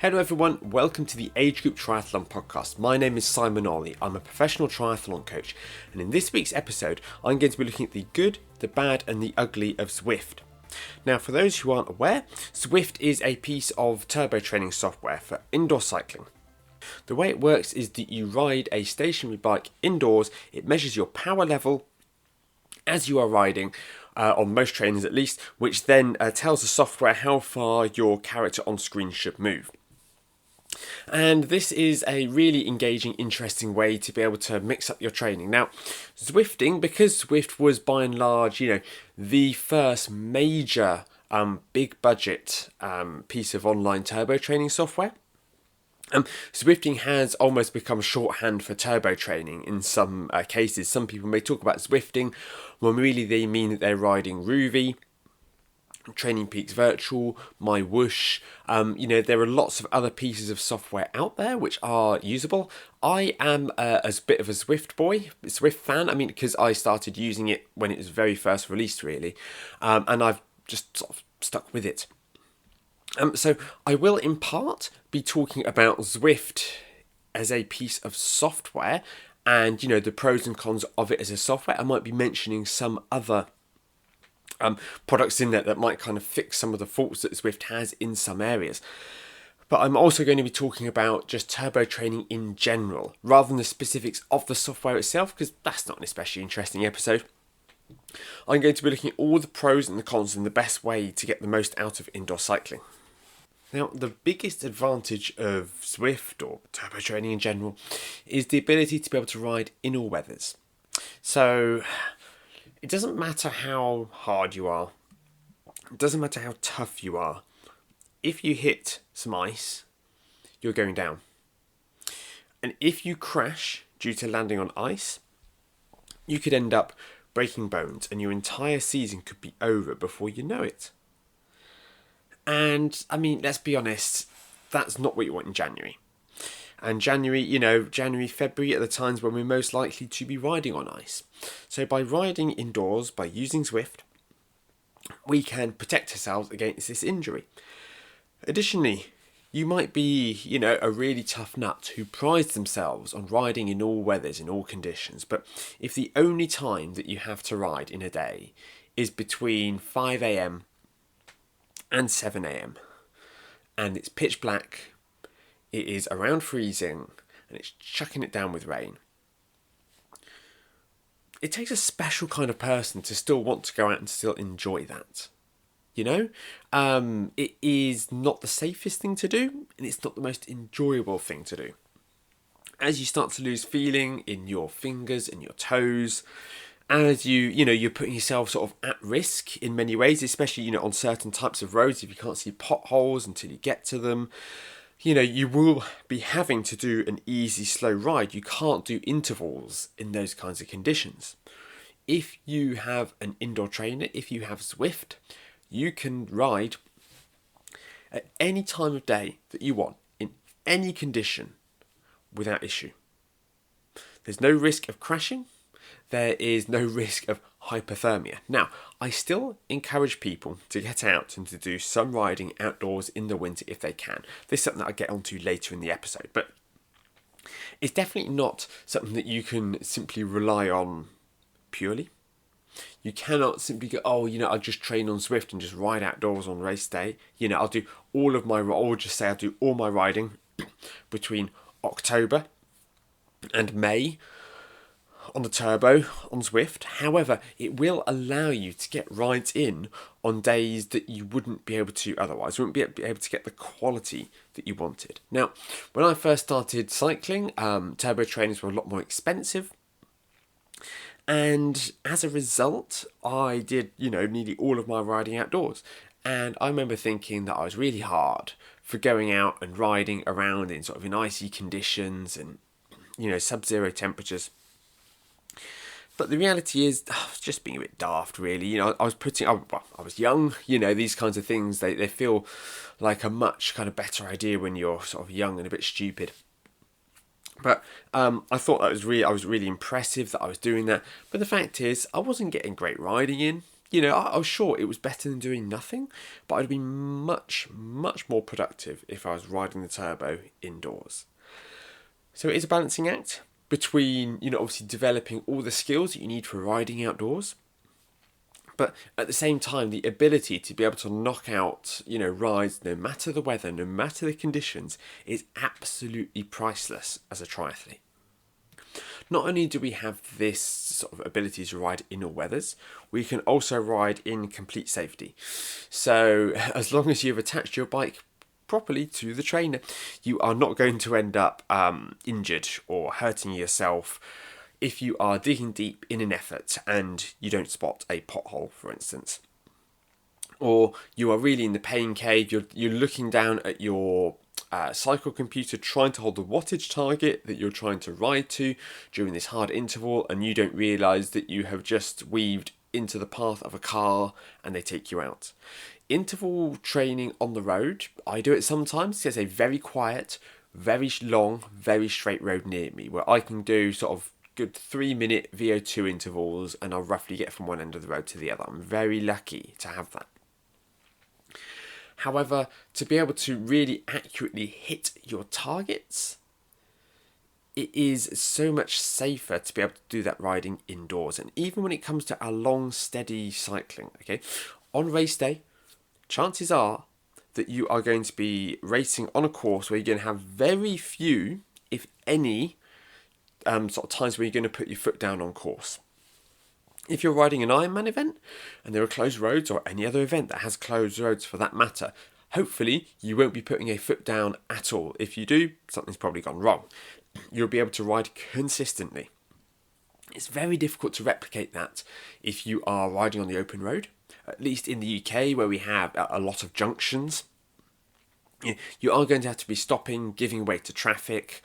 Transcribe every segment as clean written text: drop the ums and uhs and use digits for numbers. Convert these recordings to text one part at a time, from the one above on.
Hello everyone, welcome to the Age Group Triathlon Podcast. My name is Simon Ollie, I'm a professional triathlon coach, and in this week's episode I'm going to be looking at the good, the bad and the ugly of Zwift. Now for those who aren't aware, Zwift is a piece of turbo training software for indoor cycling. The way it works is that you ride a stationary bike indoors, it measures your power level as you are riding, on most trainers at least, which then tells the software how far your character on screen should move. And this is a really engaging, interesting way to be able to mix up your training. Now, Zwifting, because Zwift was by and large, the first major big budget piece of online turbo training software, Zwifting has almost become shorthand for turbo training in some cases. Some people may talk about Zwifting when really they mean that they're riding Ruby, Training Peaks Virtual, My Whoosh. There are lots of other pieces of software out there which are usable. I am a bit of a Zwift fan. Because I started using it when it was very first released, really, and I've just sort of stuck with it. So I will in part be talking about Zwift as a piece of software and, the pros and cons of it as a software. I might be mentioning some other products in there that might kind of fix some of the faults that Zwift has in some areas. But I'm also going to be talking about just turbo training in general, rather than the specifics of the software itself, because that's not an especially interesting episode. I'm going to be looking at all the pros and the cons and the best way to get the most out of indoor cycling. Now, the biggest advantage of Zwift, or turbo training in general, is the ability to be able to ride in all weathers. So it doesn't matter how hard you are, it doesn't matter how tough you are, if you hit some ice, you're going down. And if you crash due to landing on ice, you could end up breaking bones and your entire season could be over before you know it. And, let's be honest, that's not what you want in January. And January, February are the times when we're most likely to be riding on ice. So by riding indoors, by using Zwift, we can protect ourselves against this injury. Additionally, you might be, a really tough nut who prides themselves on riding in all weathers, in all conditions. But if the only time that you have to ride in a day is between 5 a.m. and 7 a.m. and it's pitch black, it is around freezing, and it's chucking it down with rain, it takes a special kind of person to still want to go out and still enjoy that. It is not the safest thing to do, and it's not the most enjoyable thing to do. As you start to lose feeling in your fingers and your toes, as you're putting yourself sort of at risk in many ways, especially, on certain types of roads, if you can't see potholes until you get to them. You will be having to do an easy, slow ride. You can't do intervals in those kinds of conditions. If you have an indoor trainer, if you have Zwift, you can ride at any time of day that you want, in any condition, without issue. There's no risk of crashing. There is no risk of hypothermia. Now, I still encourage people to get out and to do some riding outdoors in the winter if they can. This is something that I'll get onto later in the episode, but it's definitely not something that you can simply rely on purely. You cannot simply go, I'll just train on Zwift and just ride outdoors on race day. I'll do I'll do all my riding between October and May on the turbo on Zwift. However, it will allow you to get rides in on days that you wouldn't be able to otherwise. You wouldn't be able to get the quality that you wanted. Now, when I first started cycling, turbo trainers were a lot more expensive. And as a result, I did, nearly all of my riding outdoors. And I remember thinking that I was really hard for going out and riding around in icy conditions and, sub-zero temperatures. But the reality is, I was just being a bit daft, really. I was young. These kinds of things, they feel like a much kind of better idea when you're sort of young and a bit stupid. But I thought I was really impressive that I was doing that. But the fact is, I wasn't getting great riding in. I was sure it was better than doing nothing, but I'd be much, much more productive if I was riding the turbo indoors. So it is a balancing act between, obviously developing all the skills that you need for riding outdoors, but at the same time, the ability to be able to knock out, rides no matter the weather, no matter the conditions, is absolutely priceless as a triathlete. Not only do we have this sort of ability to ride in all weathers, we can also ride in complete safety. So as long as you've attached your bike properly to the trainer, you are not going to end up injured or hurting yourself if you are digging deep in an effort and you don't spot a pothole, for instance. Or you are really in the pain cave, you're looking down at your cycle computer trying to hold the wattage target that you're trying to ride to during this hard interval, and you don't realise that you have just weaved into the path of a car and they take you out. Interval training on the road, I do it sometimes. There's a very quiet, very long, very straight road near me where I can do sort of good 3-minute VO2 intervals and I'll roughly get from one end of the road to the other. I'm very lucky to have that. However, to be able to really accurately hit your targets, it is so much safer to be able to do that riding indoors. And even when it comes to our long, steady cycling, okay, on race day, chances are that you are going to be racing on a course where you're going to have very few, if any, sort of times where you're going to put your foot down on course. If you're riding an Ironman event and there are closed roads, or any other event that has closed roads for that matter, hopefully you won't be putting a foot down at all. If you do, something's probably gone wrong. You'll be able to ride consistently. It's very difficult to replicate that if you are riding on the open road, at least in the UK where we have a lot of junctions. You are going to have to be stopping, giving way to traffic,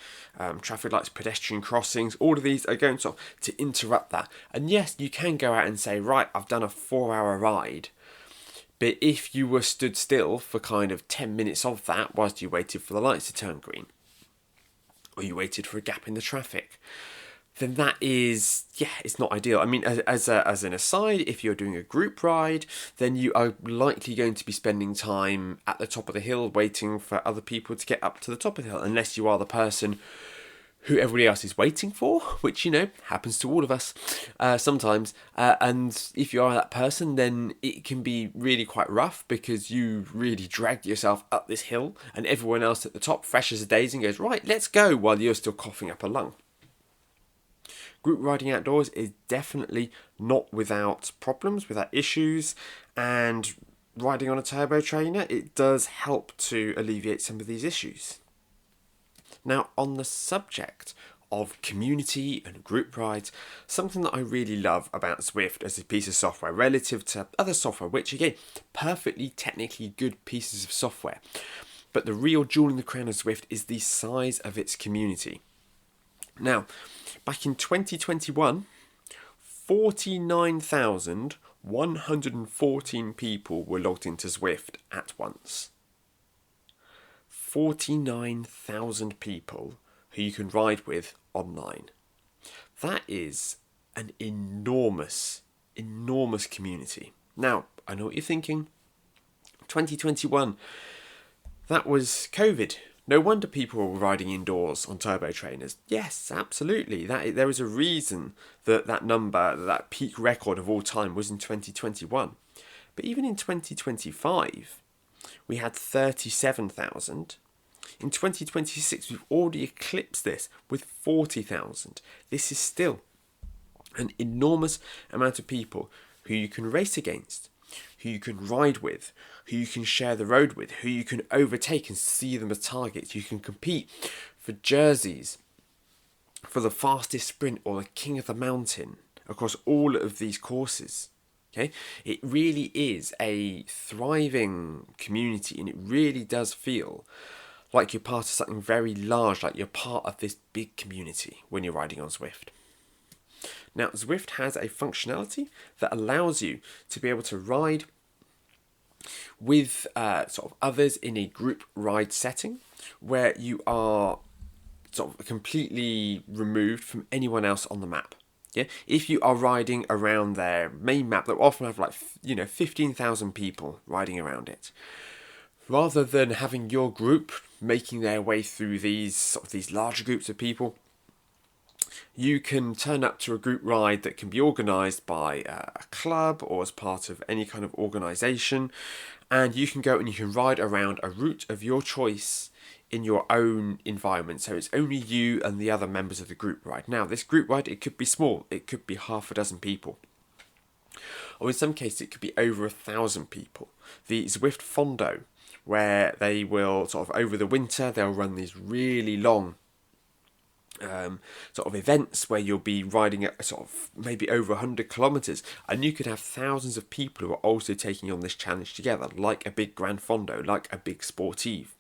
traffic lights, pedestrian crossings. All of these are going to interrupt that. And yes, you can go out and say, right, I've done a 4-hour ride. But if you were stood still for kind of 10 minutes of that whilst you waited for the lights to turn green, or you waited for a gap in the traffic, then that is, it's not ideal. I mean, as an aside, if you're doing a group ride, then you are likely going to be spending time at the top of the hill waiting for other people to get up to the top of the hill, unless you are the person who everybody else is waiting for, which, happens to all of us sometimes. And if you are that person, then it can be really quite rough because you really dragged yourself up this hill and everyone else at the top, fresh as a daisy, and goes, right, let's go, while you're still coughing up a lung. Group riding outdoors is definitely not without problems, without issues, and riding on a turbo trainer, it does help to alleviate some of these issues. Now, on the subject of community and group rides, something that I really love about Zwift as a piece of software relative to other software, which again, perfectly technically good pieces of software, but the real jewel in the crown of Zwift is the size of its community. Now, back in 2021, 49,114 people were logged into Zwift at once. 49,000 people who you can ride with online. That is an enormous, enormous community. Now, I know what you're thinking. 2021, that was COVID. No wonder people were riding indoors on turbo trainers. Yes, absolutely. There is a reason that number, that peak record of all time was in 2021. But even in 2025, we had 37,000. In 2026, we've already eclipsed this with 40,000. This is still an enormous amount of people who you can race against, who you can ride with, who you can share the road with, who you can overtake and see them as targets. You can compete for jerseys, for the fastest sprint or the king of the mountain across all of these courses. Okay, it really is a thriving community, and it really does feel like you're part of something very large, like you're part of this big community when you're riding on Zwift. Now, Zwift has a functionality that allows you to be able to ride with sort of others in a group ride setting where you are sort of completely removed from anyone else on the map. Yeah, if you are riding around their main map, that will often have 15,000 people riding around it. Rather than having your group making their way through these larger groups of people, you can turn up to a group ride that can be organised by a club or as part of any kind of organisation, and you can go and you can ride around a route of your choice in your own environment. So it's only you and the other members of the group ride. Now, this group ride, it could be small, it could be half a dozen people, or in some cases it could be over 1,000 people. The Zwift Fondo, where they will sort of over the winter they'll run these really long sort of events where you'll be riding at sort of maybe over 100 kilometers, and you could have thousands of people who are also taking on this challenge together, like a big Grand Fondo, like a big Sportive.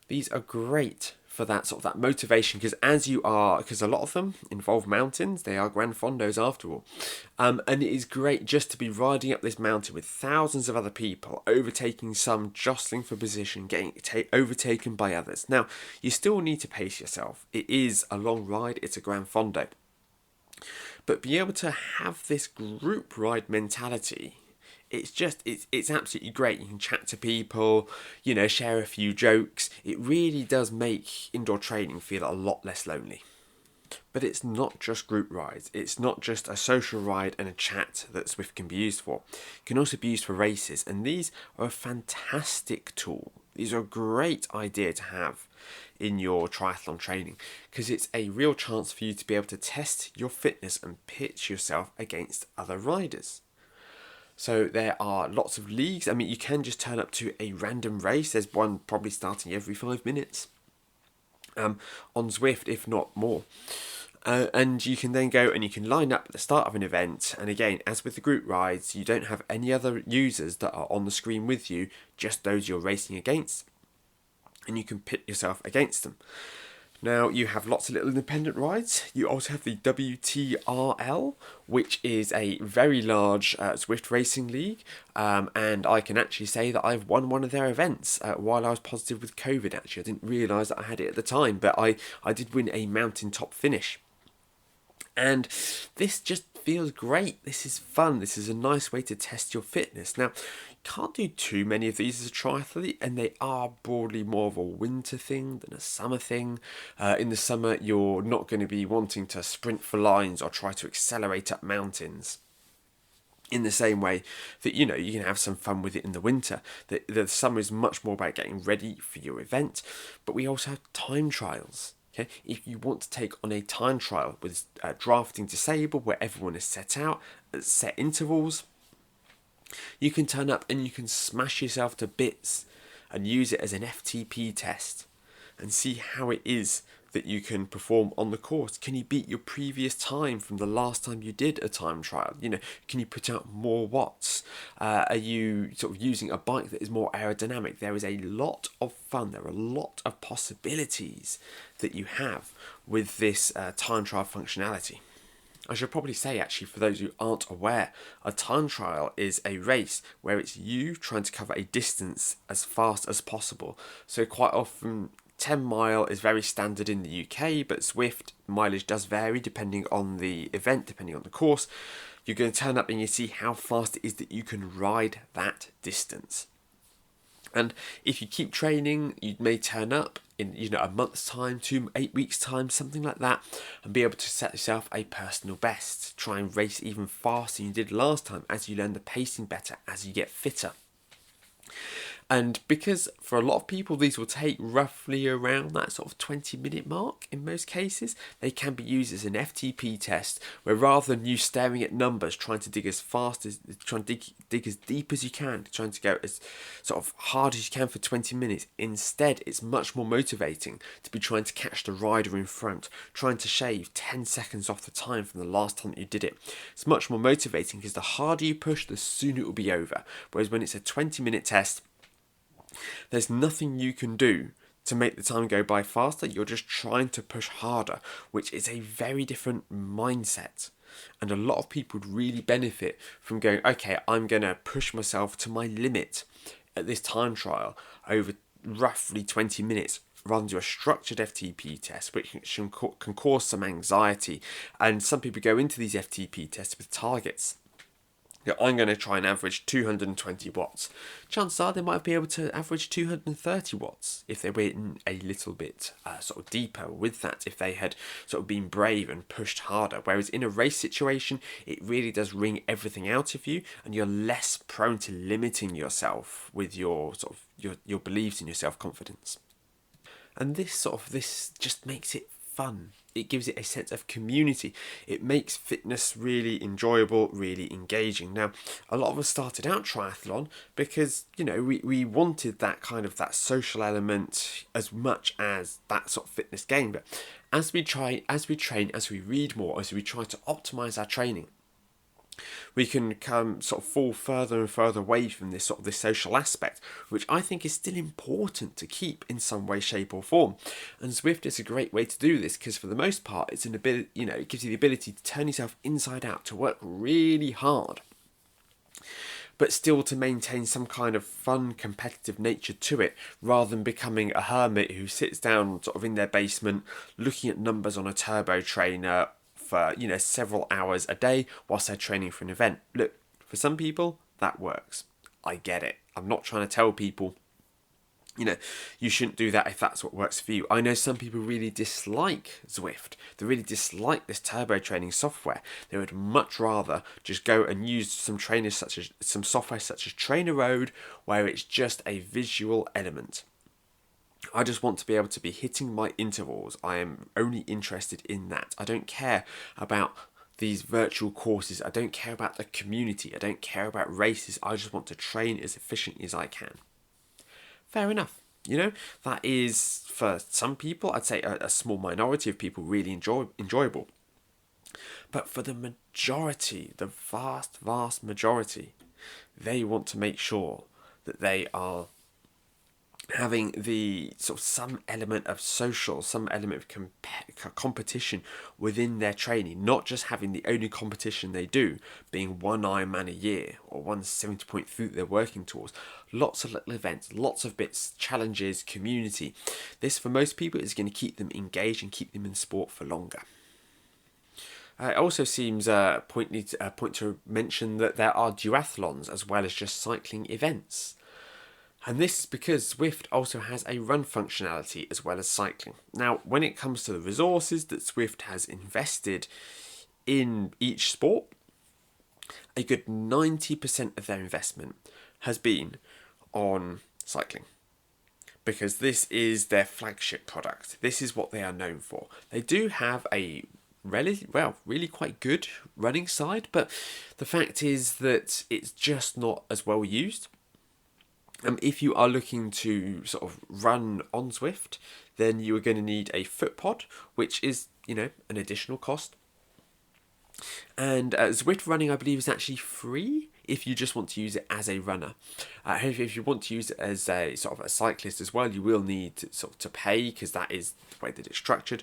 These are great for that sort of that motivation, because because a lot of them involve mountains, they are Grand Fondos after all, and it is great just to be riding up this mountain with thousands of other people, overtaking some, jostling for position, getting overtaken by others. Now, you still need to pace yourself. It is a long ride, it's a Grand Fondo, but be able to have this group ride mentality, it's absolutely great. You can chat to people, share a few jokes. It really does make indoor training feel a lot less lonely. But it's not just group rides. It's not just a social ride and a chat that Zwift can be used for. It can also be used for races, and these are a fantastic tool. These are a great idea to have in your triathlon training, because it's a real chance for you to be able to test your fitness and pitch yourself against other riders. So there are lots of leagues. I mean, you can just turn up to a random race. There's one probably starting every 5 minutes on Zwift, if not more. And you can then go and you can line up at the start of an event. And again, as with the group rides, you don't have any other users that are on the screen with you, just those you're racing against. And you can pit yourself against them. Now, you have lots of little independent rides. You also have the WTRL, which is a very large Zwift racing league. And I can actually say that I've won one of their events while I was positive with COVID, actually. I didn't realise that I had it at the time, but I did win a mountaintop finish. And this just feels great. This is fun. This is a nice way to test your fitness. Now, you can't do too many of these as a triathlete, and they are broadly more of a winter thing than a summer thing. In the summer, you're not going to be wanting to sprint for lines or try to accelerate up mountains in the same way that, you can have some fun with it in the winter. The summer is much more about getting ready for your event, but we also have time trials. Okay, if you want to take on a time trial with drafting disabled, where everyone is set out at set intervals, you can turn up and you can smash yourself to bits and use it as an FTP test and see how it is that you can perform on the course. Can you beat your previous time from the last time you did a time trial? Can you put out more watts? Are you sort of using a bike that is more aerodynamic? There is a lot of fun. There are a lot of possibilities that you have with this time trial functionality. I should probably say, actually, for those who aren't aware, a time trial is a race where it's you trying to cover a distance as fast as possible. So quite often 10 mile is very standard in the UK, but Zwift mileage does vary depending on the event, depending on the course. You're going to turn up and you see how fast it is that you can ride that distance. And if you keep training, you may turn up in a month's time, 8 weeks time, something like that, and be able to set yourself a personal best. Try and race even faster than you did last time as you learn the pacing better, as you get fitter. And because for a lot of people these will take roughly around that sort of 20-minute mark in most cases, they can be used as an FTP test, where rather than you staring at numbers trying to dig as dig as deep as you can, trying to go as sort of hard as you can for 20 minutes, instead it's much more motivating to be trying to catch the rider in front, trying to shave 10 seconds off the time from the last time that you did it. It's much more motivating because the harder you push, the sooner it will be over. Whereas when it's a 20-minute test, there's nothing you can do to make the time go by faster. You're just trying to push harder, which is a very different mindset. And a lot of people would really benefit from going, okay, I'm going to push myself to my limit at this time trial over roughly 20 minutes. rather than do a structured FTP test, which can cause some anxiety. And some people go into these FTP tests with targets. I'm going to try and average 220 watts. Chances are they might be able to average 230 watts if they went in a little bit sort of deeper with that, if they had sort of been brave and pushed harder. Whereas in a race situation, it really does wring everything out of you, and you're less prone to limiting yourself with your sort of your beliefs and your self-confidence. And this just makes it fun. It gives it a sense of community. It makes fitness really enjoyable, really engaging. Now, a lot of us started out triathlon because, we wanted that social element as much as that sort of fitness game. But as we train, as we read more, as we try to optimize our training, we can fall further and further away from this social aspect, which I think is still important to keep in some way, shape, or form. And Zwift is a great way to do this because, for the most part, it's an ability. It gives you the ability to turn yourself inside out, to work really hard, but still to maintain some kind of fun, competitive nature to it, rather than becoming a hermit who sits down in their basement looking at numbers on a turbo trainer for several hours a day whilst they're training for an event. Look, for some people that works. I get it. I'm not trying to tell people you shouldn't do that if that's what works for you. I know some people really dislike Zwift. They really dislike this turbo training software. They would much rather just go and use some software such as Trainer Road, where it's just a visual element. I just want to be able to be hitting my intervals. I am only interested in that. I don't care about these virtual courses. I don't care about the community. I don't care about races. I just want to train as efficiently as I can. Fair enough. That is, for some people, I'd say a small minority of people, really enjoyable. But for the majority, the vast, vast majority, they want to make sure that they are having the some element of social, some element of competition within their training, not just having the only competition they do being one Ironman a year or one 70-point food they're working towards. Lots of little events, lots of bits, challenges, community. This, for most people, is going to keep them engaged and keep them in sport for longer. It also seems point to mention that there are duathlons as well as just cycling events. And this is because Zwift also has a run functionality as well as cycling. Now, when it comes to the resources that Zwift has invested in each sport, a good 90% of their investment has been on cycling, because this is their flagship product. This is what they are known for. They do have a really quite good running side, but the fact is that it's just not as well used. If you are looking to run on Zwift, then you are going to need a foot pod, which is, an additional cost. And Zwift running, I believe, is actually free if you just want to use it as a runner. If you want to use it as a a cyclist as well, you will need to pay, because that is the way that it's structured.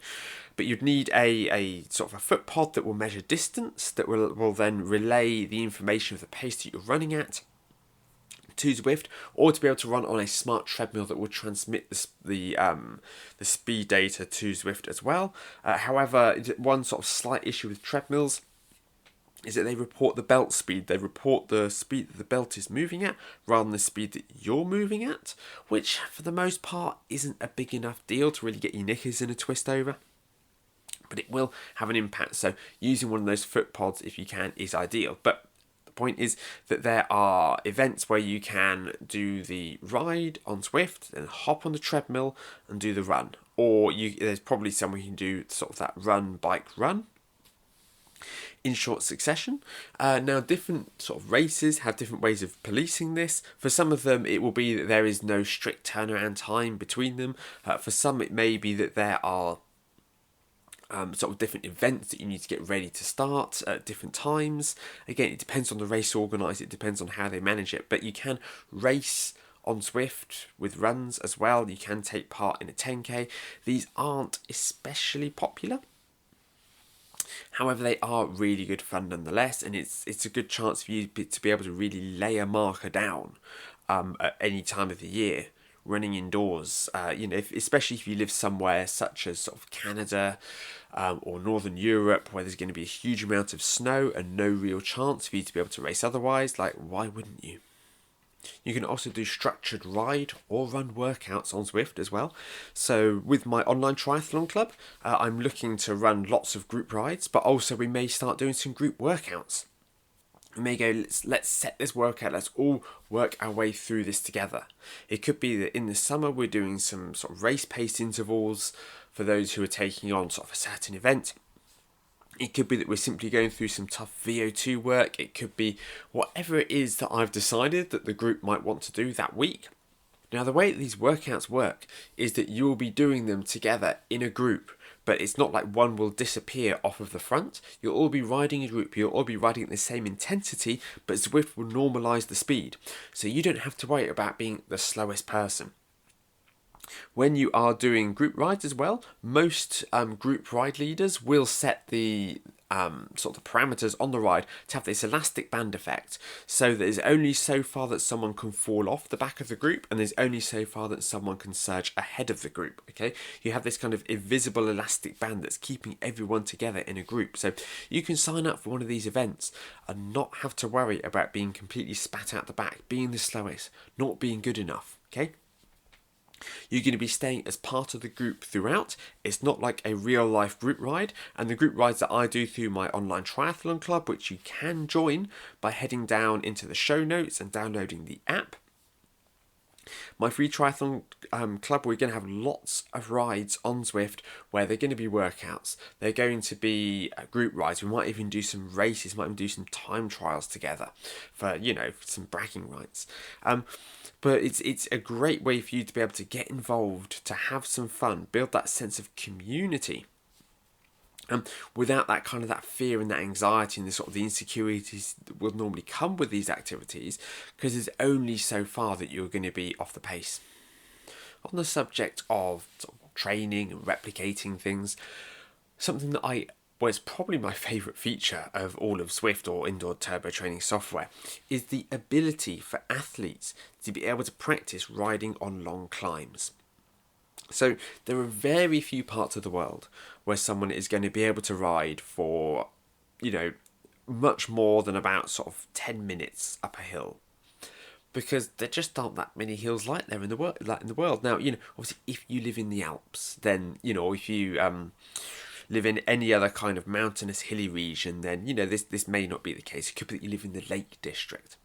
But you'd need a foot pod that will measure distance, that will then relay the information of the pace that you're running at to Zwift, or to be able to run on a smart treadmill that will transmit the speed data to Zwift as well. However, one slight issue with treadmills is that they report the belt speed. They report the speed that the belt is moving at rather than the speed that you're moving at, which for the most part isn't a big enough deal to really get your knickers in a twist over. But it will have an impact, so using one of those foot pods if you can is ideal. But the point is that there are events where you can do the ride on Zwift, then hop on the treadmill and do the run. Or there's probably somewhere you can do that run, bike, run in short succession. Now, different races have different ways of policing this. For some of them, it will be that there is no strict turnaround time between them. For some, it may be that there are different events that you need to get ready to start at different times. Again, it depends on the race organiser, it depends on how they manage it, but you can race on Zwift with runs as well. You can take part in a 10k. These aren't especially popular. However, they are really good fun nonetheless, and it's a good chance for you to be able to really lay a marker down at any time of the year, running indoors. Especially if you live somewhere such as sort of Canada or Northern Europe, where there's going to be a huge amount of snow and no real chance for you to be able to race otherwise. Like, why wouldn't you? You can also do structured ride or run workouts on Zwift as well. So with my online triathlon club, I'm looking to run lots of group rides, but also we may start doing some group workouts. We may go, let's set this workout, let's all work our way through this together. It could be that in the summer we're doing some sort of race pace intervals for those who are taking on sort of a certain event. It could be that we're simply going through some tough VO2 work. It could be whatever it is that I've decided that the group might want to do that week. Now, the way that these workouts work is that you'll be doing them together in a group, but it's not like one will disappear off of the front. You'll all be riding a group, you'll all be riding at the same intensity, but Zwift will normalise the speed. So you don't have to worry about being the slowest person. When you are doing group rides as well, most group ride leaders will set the sort of the parameters on the ride to have this elastic band effect, so that there's only so far that someone can fall off the back of the group, and there's only so far that someone can surge ahead of the group. Okay, you have this kind of invisible elastic band that's keeping everyone together in a group. So you can sign up for one of these events and not have to worry about being completely spat out the back, being the slowest, not being good enough. Okay. You're going to be staying as part of the group throughout. It's not like a real life group ride. And the group rides that I do through my online triathlon club, which you can join by heading down into the show notes and downloading the app. My free triathlon club, we're going to have lots of rides on Zwift where they're going to be workouts. They're going to be group rides. We might even do some races, might even do some time trials together for, some bragging rights. But it's a great way for you to be able to get involved, to have some fun, build that sense of community. Without that kind of that fear and that anxiety and the sort of the insecurities that will normally come with these activities, because there's only so far that you're going to be off the pace. On the subject of sort of training and replicating things, something that was probably my favourite feature of all of Zwift or indoor turbo training software is the ability for athletes to be able to practice riding on long climbs. So there are very few parts of the world where someone is going to be able to ride for, much more than about sort of 10 minutes up a hill. Because there just aren't that many hills like there in the world. Now, obviously if you live in the Alps, then, if you live in any other kind of mountainous hilly region, then, this may not be the case. It could be that you live in the Lake District.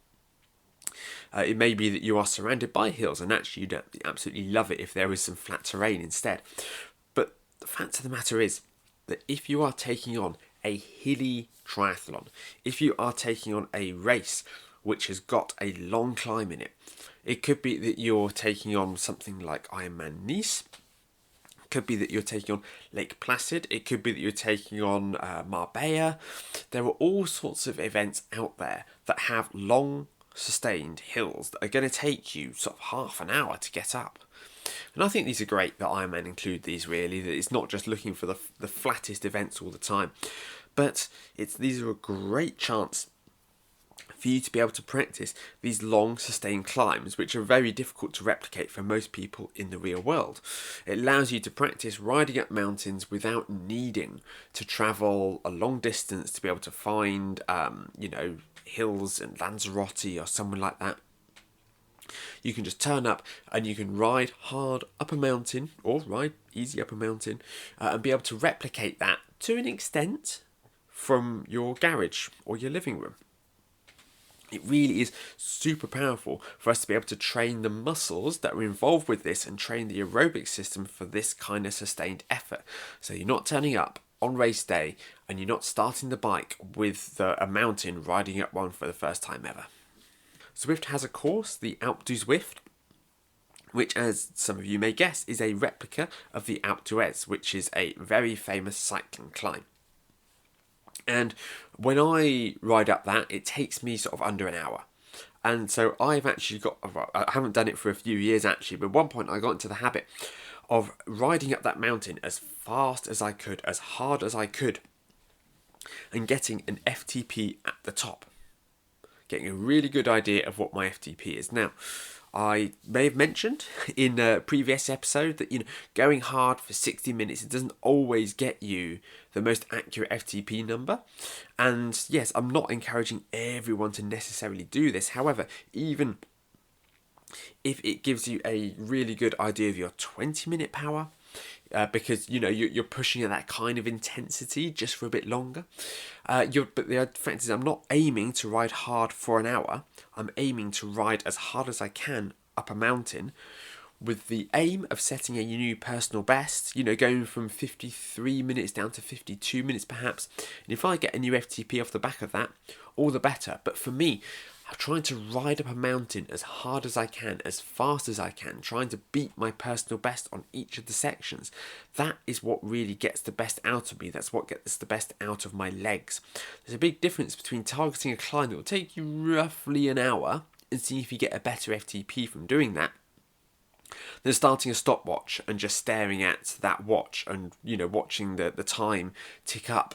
It may be that you are surrounded by hills and actually you'd absolutely love it if there was some flat terrain instead. But the fact of the matter is that if you are taking on a hilly triathlon, if you are taking on a race which has got a long climb in it, it could be that you're taking on something like Ironman Nice. It could be that you're taking on Lake Placid. It could be that you're taking on Marbella. There are all sorts of events out there that have long sustained hills that are going to take you sort of half an hour to get up. And I think these are great that Ironman include these, really, that it's not just looking for the flattest events all the time, but these are a great chance for you to be able to practice these long sustained climbs, which are very difficult to replicate for most people in the real world. It allows you to practice riding up mountains without needing to travel a long distance to be able to find, hills in Lanzarote or somewhere like that. You can just turn up and you can ride hard up a mountain or ride easy up a mountain and be able to replicate that to an extent from your garage or your living room. It really is super powerful for us to be able to train the muscles that are involved with this and train the aerobic system for this kind of sustained effort. So you're not turning up on race day and you're not starting the bike with a mountain riding up one for the first time ever. Zwift has a course, the Alpe d'Huez, which, as some of you may guess, is a replica of the Alpe d'Huez, which is a very famous cycling climb. And when I ride up that, it takes me sort of under an hour. And so I haven't done it for a few years actually, but at one point I got into the habit of riding up that mountain as fast as I could, as hard as I could, and getting an FTP at the top. Getting a really good idea of what my FTP is. Now, I may have mentioned in a previous episode that, going hard for 60 minutes, it doesn't always get you the most accurate FTP number. And yes, I'm not encouraging everyone to necessarily do this. However, even if it gives you a really good idea of your 20-minute power, because you're pushing at that kind of intensity just for a bit longer. But the fact is, I'm not aiming to ride hard for an hour. I'm aiming to ride as hard as I can up a mountain, with the aim of setting a new personal best. Going from 53 minutes down to 52 minutes perhaps. And if I get a new FTP off the back of that, all the better. But for me, I'm trying to ride up a mountain as hard as I can, as fast as I can, trying to beat my personal best on each of the sections. That is what really gets the best out of me. That's what gets the best out of my legs. There's a big difference between targeting a climb that will take you roughly an hour and seeing if you get a better FTP from doing that, than starting a stopwatch and just staring at that watch and, watching the time tick up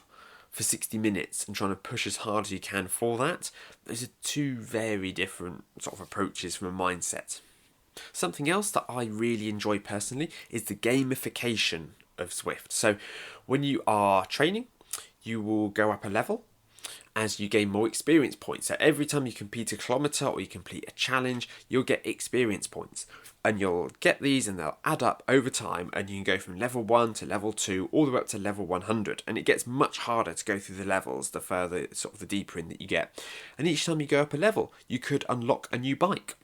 for 60 minutes and trying to push as hard as you can for that. Those are two very different sort of approaches from a mindset. Something else that I really enjoy personally is the gamification of Zwift. So when you are training, you will go up a level as you gain more experience points. So every time you complete a kilometre or you complete a challenge, you'll get experience points. And you'll get these and they'll add up over time, and you can go from level 1 to level 2 all the way up to level 100. And it gets much harder to go through the levels the further, sort of the deeper in that you get. And each time you go up a level, you could unlock a new bike.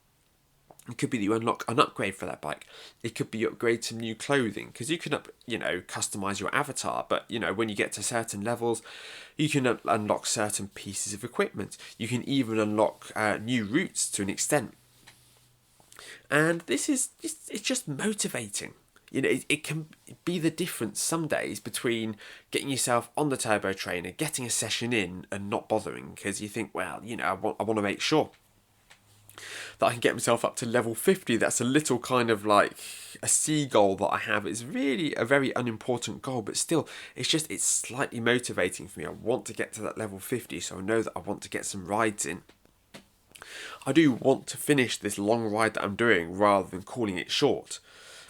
It could be that you unlock an upgrade for that bike. It could be you upgrade some new clothing, because you can customize your avatar. But when you get to certain levels, you can unlock certain pieces of equipment. You can even unlock new routes to an extent. And this is it's just motivating. It can be the difference some days between getting yourself on the turbo trainer, getting a session in, and not bothering, because you think, well, I want to make sure that I can get myself up to level 50. That's a little kind of like a C goal that I have. It's really a very unimportant goal, but still, it's slightly motivating for me. I want to get to that level 50, so I know that I want to get some rides in. I do want to finish this long ride that I'm doing rather than calling it short,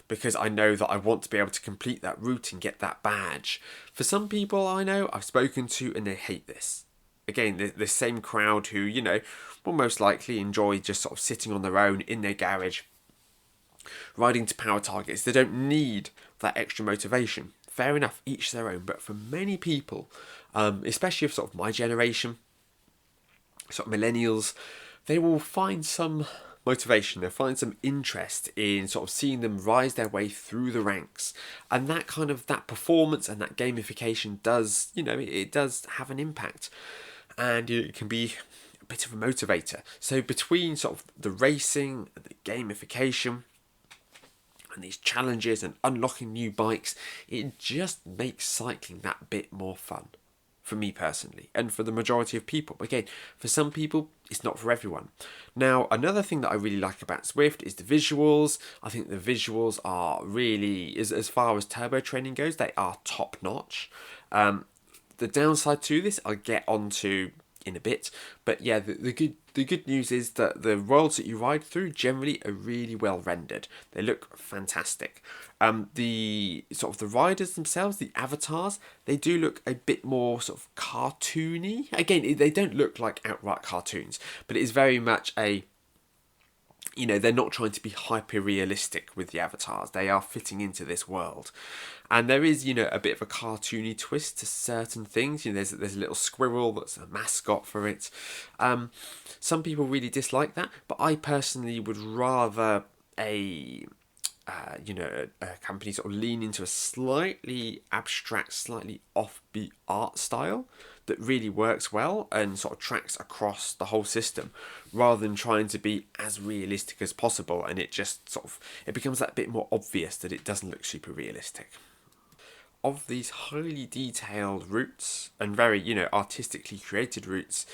because I know that I want to be able to complete that route and get that badge. For some people I know, I've spoken to, and they hate this. Again, the same crowd who, will most likely enjoy just sort of sitting on their own in their garage, riding to power targets. They don't need that extra motivation. Fair enough, each their own. But for many people, especially of sort of my generation, sort of millennials, they will find some motivation, they'll find some interest in sort of seeing them rise their way through the ranks. And that performance and that gamification does, it does have an impact. And it can be a bit of a motivator. So between sort of the racing, the gamification, and these challenges and unlocking new bikes, it just makes cycling that bit more fun. For me personally, and for the majority of people. Again, for some people, it's not for everyone. Now, another thing that I really like about Zwift is the visuals. I think the visuals are really, as far as turbo training goes, they are top notch. The downside to this, I'll get onto in a bit. But yeah, the good news is that the worlds that you ride through generally are really well rendered. They look fantastic. The riders themselves, the avatars, they do look a bit more sort of cartoony. Again, they don't look like outright cartoons, but it is very much they're not trying to be hyper realistic with the avatars. They are fitting into this world. And there is, a bit of a cartoony twist to certain things. There's a little squirrel that's a mascot for it. Some people really dislike that, but I personally would rather a company sort of lean into a slightly abstract, slightly offbeat art style that really works well and sort of tracks across the whole system, rather than trying to be as realistic as possible, and it just it becomes that bit more obvious that it doesn't look super realistic. Of these highly detailed routes and very, artistically created routes,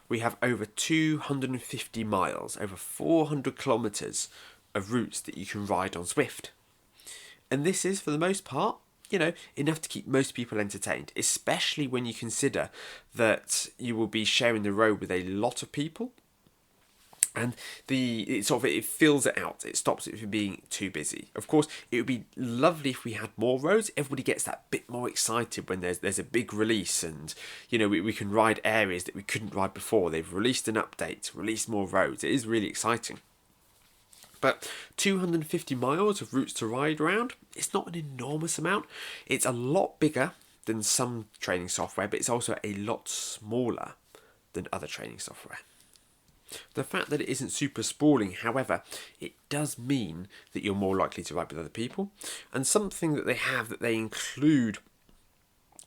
we have over 250 miles, over 400 kilometres of routes that you can ride on Zwift. And this is, for the most part, enough to keep most people entertained, especially when you consider that you will be sharing the road with a lot of people. And it fills it out. It stops it from being too busy. Of course, it would be lovely if we had more roads. Everybody gets that bit more excited when there's a big release, and we can ride areas that we couldn't ride before. They've released an update, released more roads. It is really exciting. But 250 miles of routes to ride around, it's not an enormous amount. It's a lot bigger than some training software, but it's also a lot smaller than other training software. The fact that it isn't super sprawling, however, it does mean that you're more likely to ride with other people. And something that they include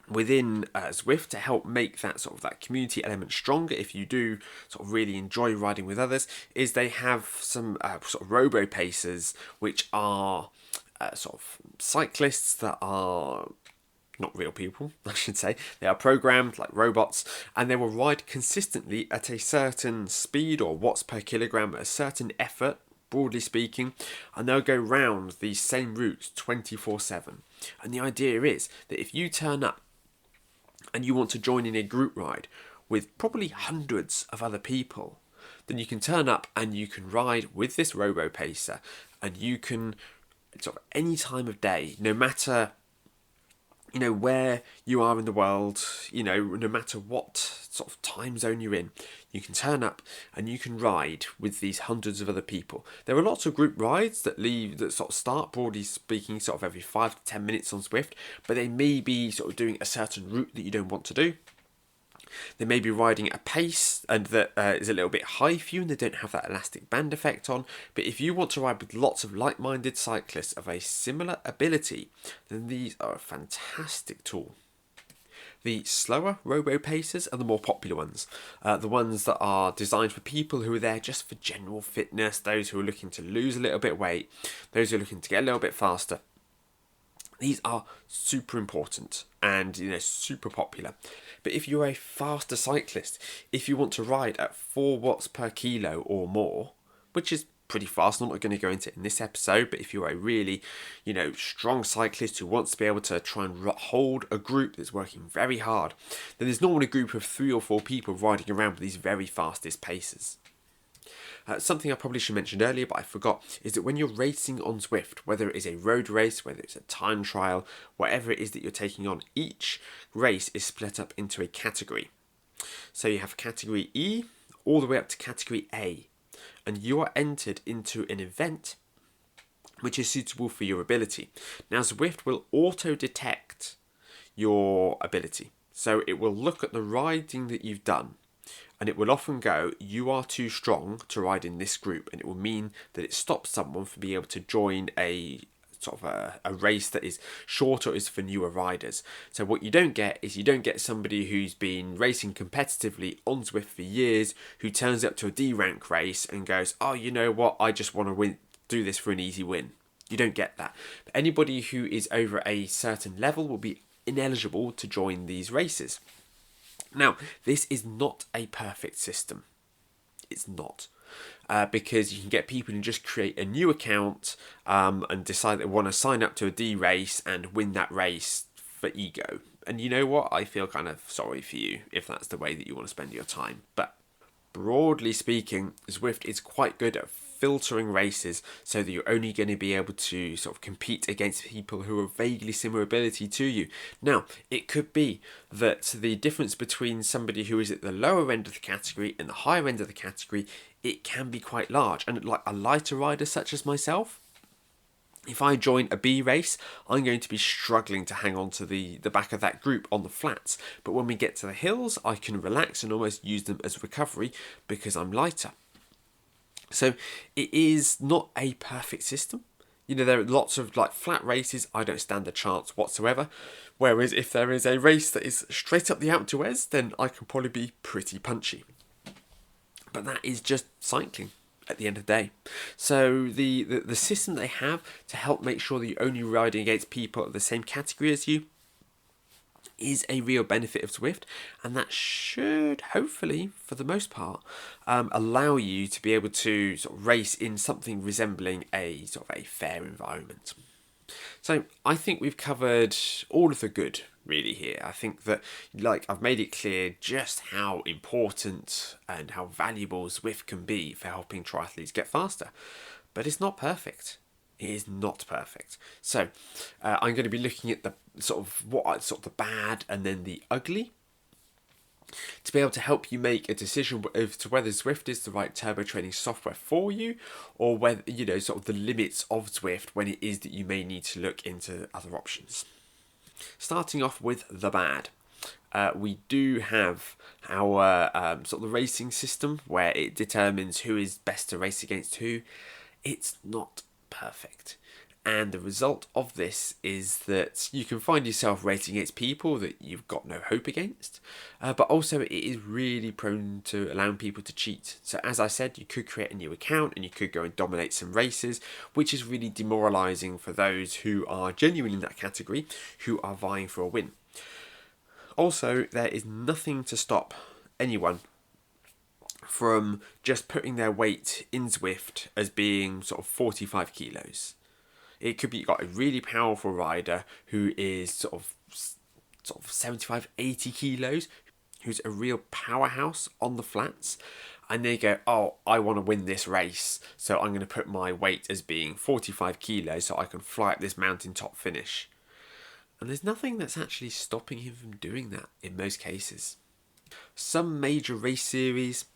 within Zwift to help make that community element stronger, if you do sort of really enjoy riding with others, is they have some sort of robo pacers, which are sort of cyclists that are not real people, I should say. They are programmed like robots, and they will ride consistently at a certain speed or watts per kilogram, at a certain effort, broadly speaking, and they'll go round these same routes 24/7. And the idea is that if you turn up and you want to join in a group ride with probably hundreds of other people, then you can turn up and you can ride with this robo pacer, and you can sort of any time of day, no matter where you are in the world, no matter what sort of time zone you're in, you can turn up and you can ride with these hundreds of other people. There are lots of group rides that sort of start, broadly speaking, sort of every 5 to 10 minutes on Zwift, but they may be sort of doing a certain route that you don't want to do. They may be riding at a pace and that is a little bit high for you, and they don't have that elastic band effect on. But if you want to ride with lots of like-minded cyclists of a similar ability, then these are a fantastic tool. The slower robo pacers are the more popular ones, the ones that are designed for people who are there just for general fitness, those who are looking to lose a little bit of weight, those who are looking to get a little bit faster. These are super important and super popular. But if you're a faster cyclist, if you want to ride at 4 watts per kilo or more, which is pretty fast, I'm not going to go into it in this episode, but if you're a really, strong cyclist who wants to be able to try and hold a group that's working very hard, then there's normally a group of 3 or 4 people riding around with these very fastest paces. Something I probably should mention earlier, but I forgot, is that when you're racing on Zwift, whether it is a road race, whether it's a time trial, whatever it is that you're taking on, each race is split up into a category. So you have category E all the way up to category A, and you are entered into an event which is suitable for your ability. Now, Zwift will auto-detect your ability. So it will look at the riding that you've done, and it will often go, you are too strong to ride in this group, and it will mean that it stops someone from being able to join a sort of a race that is shorter, is for newer riders. So what you don't get is somebody who's been racing competitively on Zwift for years, who turns up to a D rank race and goes, oh, you know what, I just want to do this for an easy win. You don't get that. But anybody who is over a certain level will be ineligible to join these races. Now, this is not a perfect system. It's not. Because you can get people who just create a new account and decide they want to sign up to a D race and win that race for ego. And you know what? I feel kind of sorry for you if that's the way that you want to spend your time. But broadly speaking, Zwift is quite good at filtering races so that you're only going to be able to sort of compete against people who are vaguely similar ability to you. Now, it could be that the difference between somebody who is at the lower end of the category and the higher end of the category, it can be quite large. And like a lighter rider such as myself, if I join a B race, I'm going to be struggling to hang on to the back of that group on the flats. But when we get to the hills, I can relax and almost use them as recovery because I'm lighter. So it is not a perfect system. There are lots of flat races, I don't stand a chance whatsoever. Whereas if there is a race that is straight up the Alpe d'Huez, then I can probably be pretty punchy. But that is just cycling at the end of the day. So the system they have to help make sure that you're only riding against people of the same category as you is a real benefit of Zwift, and that should hopefully, for the most part, allow you to be able to sort of race in something resembling a sort of a fair environment. So I think we've covered all of the good really here. I think that I've made it clear just how important and how valuable Zwift can be for helping triathletes get faster. But it's not perfect. It is not perfect. So I'm going to be looking at the sort of the bad and then the ugly to be able to help you make a decision as to whether Zwift is the right turbo training software for you, or whether, sort of the limits of Zwift when it is that you may need to look into other options. Starting off with the bad. We do have our sort of the racing system where it determines who is best to race against who. It's not perfect. And the result of this is that you can find yourself racing against people that you've got no hope against, but also it is really prone to allowing people to cheat. So as I said, you could create a new account and you could go and dominate some races, which is really demoralising for those who are genuine in that category, who are vying for a win. Also, there is nothing to stop anyone from just putting their weight in Zwift as being sort of 45 kilos. It could be you've got a really powerful rider who is sort of 75, 80 kilos, who's a real powerhouse on the flats, and they go, oh, I want to win this race, so I'm going to put my weight as being 45 kilos so I can fly up this mountaintop finish. And there's nothing that's actually stopping him from doing that in most cases. Some major race series,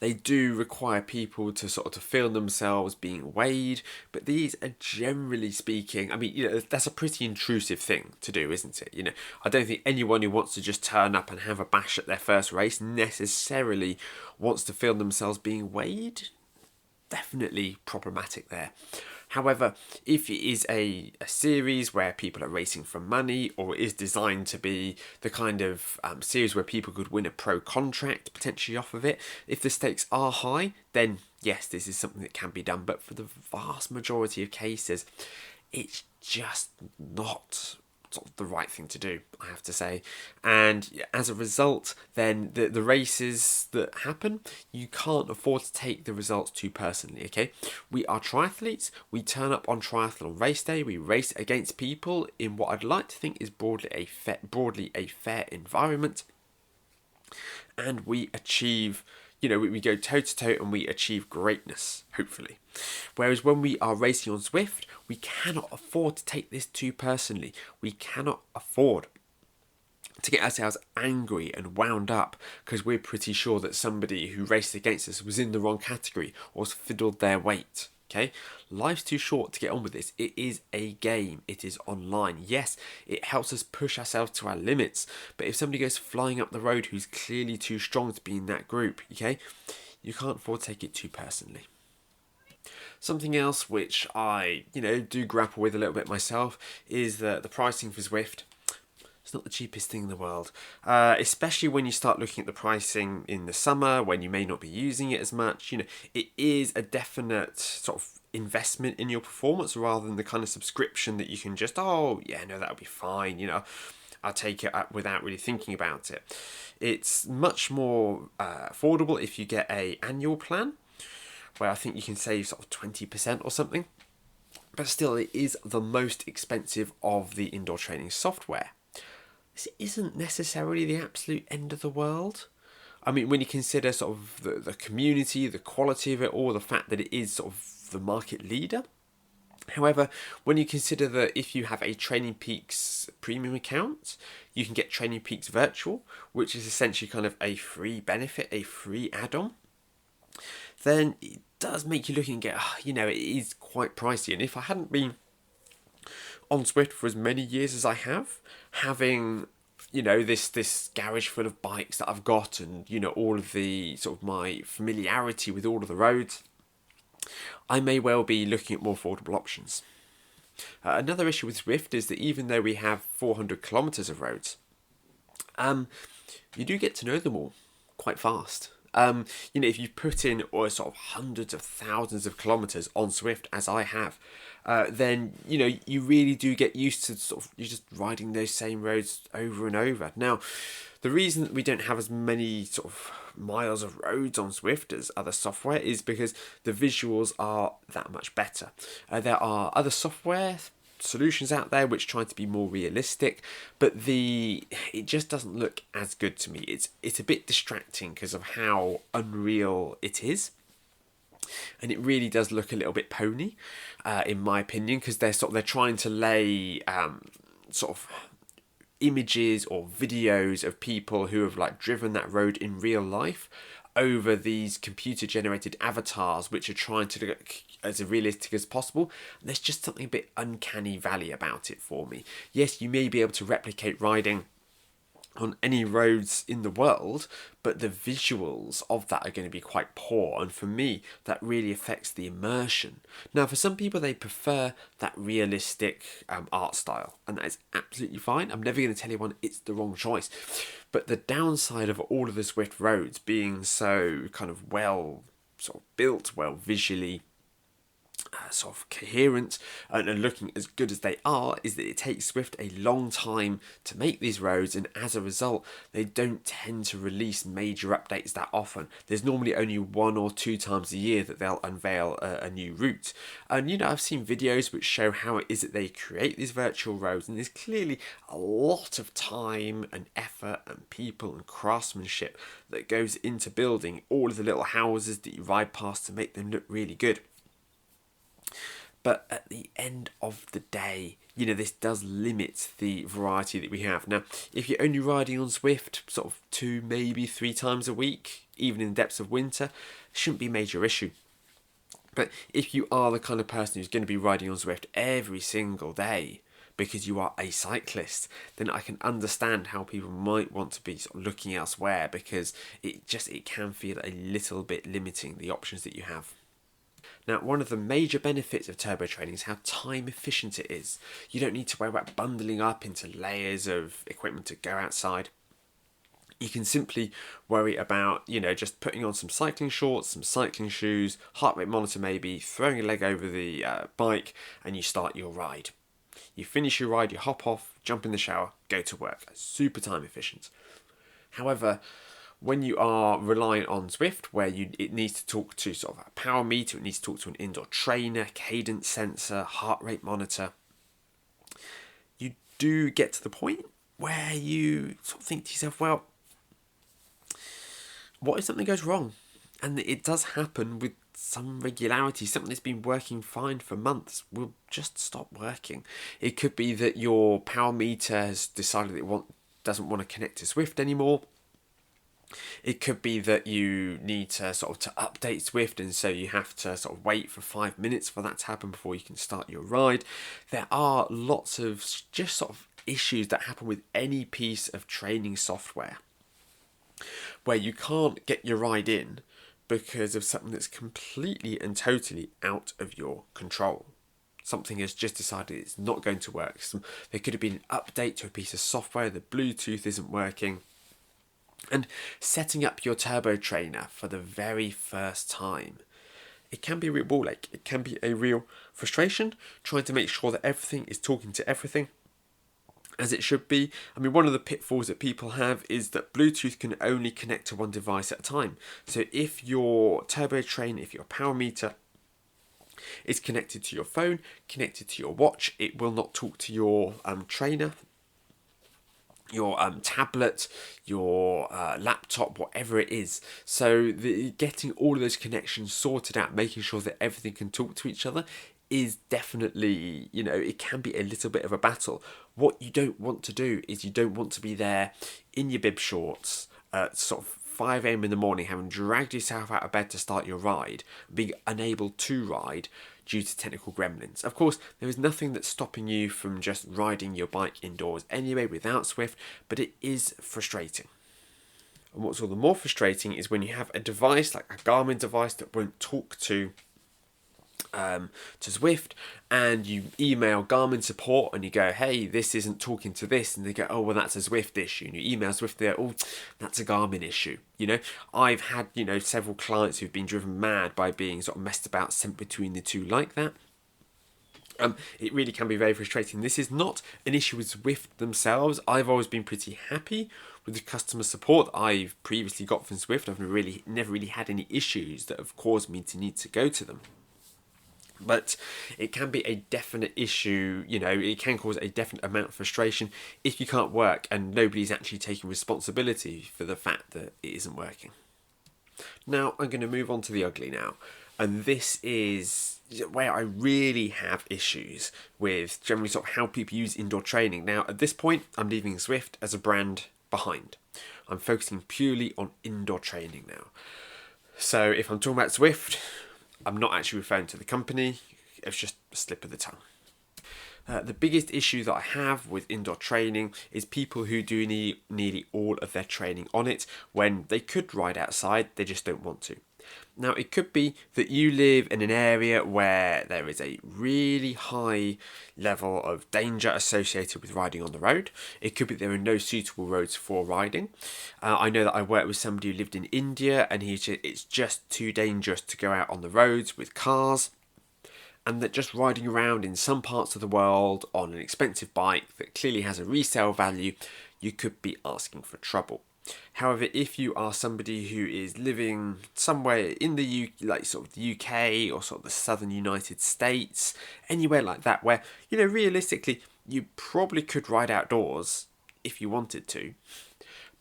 they do require people to sort of to feel themselves being weighed, but these are generally speaking, I mean, that's a pretty intrusive thing to do, isn't it? I don't think anyone who wants to just turn up and have a bash at their first race necessarily wants to feel themselves being weighed. Definitely problematic there. However, if it is a series where people are racing for money, or it is designed to be the kind of series where people could win a pro contract potentially off of it, if the stakes are high, then yes, this is something that can be done. But for the vast majority of cases, it's just not sort of the right thing to do, I have to say. And as a result, then the races that happen, you can't afford to take the results too personally, okay? We are triathletes, we turn up on triathlon race day, we race against people in what I'd like to think is broadly a fair environment, and we achieve, we go toe to toe and we achieve greatness, hopefully. Whereas when we are racing on Zwift, we cannot afford to take this too personally. We cannot afford to get ourselves angry and wound up because we're pretty sure that somebody who raced against us was in the wrong category or has fiddled their weight. Okay, life's too short to get on with this. It is a game. It is online. Yes, it helps us push ourselves to our limits. But if somebody goes flying up the road who's clearly too strong to be in that group, okay, you can't afford to take it too personally. Something else which I, do grapple with a little bit myself is the pricing for Zwift. It's not the cheapest thing in the world, especially when you start looking at the pricing in the summer when you may not be using it as much. It is a definite sort of investment in your performance rather than the kind of subscription that you can just, that'll be fine. I'll take it up without really thinking about it. It's much more affordable if you get a annual plan, where I think you can save sort of 20% or something. But still, it is the most expensive of the indoor training software. This isn't necessarily the absolute end of the world. I mean, when you consider sort of the community, the quality of it all, the fact that it is sort of the market leader. However, when you consider that if you have a Training Peaks premium account, you can get Training Peaks Virtual, which is essentially kind of a free benefit, a free add-on, then it does make you look and get, it is quite pricey. And if I hadn't been on Zwift for as many years as I have, having, this garage full of bikes that I've got and, all of the sort of my familiarity with all of the roads, I may well be looking at more affordable options. Another issue with Zwift is that even though we have 400 kilometres of roads, you do get to know them all quite fast. If you put in or sort of hundreds of thousands of kilometers on Zwift, as I have, then you really do get used to sort of you're just riding those same roads over and over. Now, the reason that we don't have as many sort of miles of roads on Zwift as other software is because the visuals are that much better. There are other software solutions out there which try to be more realistic, but it just doesn't look as good to me. It's a bit distracting because of how unreal it is, and it really does look a little bit pony, in my opinion, because they're trying to lay sort of images or videos of people who have like driven that road in real life over these computer generated avatars which are trying to look as realistic as possible. And there's just something a bit uncanny valley about it for me. Yes, you may be able to replicate riding on any roads in the world, but the visuals of that are going to be quite poor, and for me that really affects the immersion. Now, for some people they prefer that realistic art style, and that is absolutely fine. I'm never going to tell anyone it's the wrong choice, but the downside of all of the Zwift roads being so kind of well sort of built, well visually sort of coherent and looking as good as they are, is that it takes Zwift a long time to make these roads, and as a result they don't tend to release major updates that often. There's normally only 1 or 2 times a year that they'll unveil a new route, and I've seen videos which show how it is that they create these virtual roads, and there's clearly a lot of time and effort and people and craftsmanship that goes into building all of the little houses that you ride past to make them look really good. But at the end of the day, this does limit the variety that we have. Now, if you're only riding on Zwift sort of 2, maybe 3 times a week, even in the depths of winter, it shouldn't be a major issue. But if you are the kind of person who's going to be riding on Zwift every single day because you are a cyclist, then I can understand how people might want to be sort of looking elsewhere, because it can feel a little bit limiting, the options that you have. Now, one of the major benefits of turbo training is how time efficient it is. You don't need to worry about bundling up into layers of equipment to go outside. You can simply worry about, just putting on some cycling shorts, some cycling shoes, heart rate monitor maybe, throwing a leg over the bike, and you start your ride. You finish your ride, you hop off, jump in the shower, go to work. Super time efficient. However, when you are relying on Zwift, where it needs to talk to sort of a power meter, it needs to talk to an indoor trainer, cadence sensor, heart rate monitor, you do get to the point where you sort of think to yourself, well, what if something goes wrong? And it does happen with some regularity. Something that's been working fine for months will just stop working. It could be that your power meter has decided it doesn't want to connect to Zwift anymore. It could be that you need to update Zwift, and so you have to sort of wait for 5 minutes for that to happen before you can start your ride. There are lots of just sort of issues that happen with any piece of training software where you can't get your ride in because of something that's completely and totally out of your control. Something has just decided it's not going to work. There could have been an update to a piece of software, the Bluetooth isn't working. And setting up your turbo trainer for the very first time, it can be a real ball ache. It can be a real frustration trying to make sure that everything is talking to everything as it should be. I mean, one of the pitfalls that people have is that Bluetooth can only connect to one device at a time. So if your turbo trainer, if your power meter is connected to your phone, connected to your watch, it will not talk to your trainer, your tablet, your laptop, whatever it is. So getting all of those connections sorted out, making sure that everything can talk to each other, is definitely, it can be a little bit of a battle. What you don't want to do is you don't want to be there in your bib shorts at sort of 5 a.m. in the morning, having dragged yourself out of bed to start your ride, being unable to ride due to technical gremlins. Of course, there is nothing that's stopping you from just riding your bike indoors anyway without Zwift, but it is frustrating. And what's all the more frustrating is when you have a device like a Garmin device that won't talk to to Zwift, and you email Garmin support and you go, hey, this isn't talking to this, and they go, oh, well, that's a Zwift issue, and you email Zwift, they go, oh, that's a Garmin issue. I've had several clients who've been driven mad by being sort of messed about, sent between the two like that. It really can be very frustrating. This is not an issue with Zwift themselves. I've always been pretty happy with the customer support that I've previously got from Zwift. I've never really had any issues that have caused me to need to go to them. But it can be a definite issue, it can cause a definite amount of frustration if you can't work and nobody's actually taking responsibility for the fact that it isn't working. Now, I'm going to move on to the ugly now. And this is where I really have issues with generally sort of how people use indoor training. Now, at this point, I'm leaving Zwift as a brand behind. I'm focusing purely on indoor training now. So if I'm talking about Zwift, I'm not actually referring to the company. It's just a slip of the tongue. The biggest issue that I have with indoor training is people who do nearly all of their training on it when they could ride outside, they just don't want to. Now, it could be that you live in an area where there is a really high level of danger associated with riding on the road. It could be there are no suitable roads for riding. I know that I worked with somebody who lived in India, and it's just too dangerous to go out on the roads with cars, and that just riding around in some parts of the world on an expensive bike that clearly has a resale value, you could be asking for trouble. However, if you are somebody who is living somewhere in the UK or sort of the southern United States, anywhere like that, where realistically you probably could ride outdoors if you wanted to,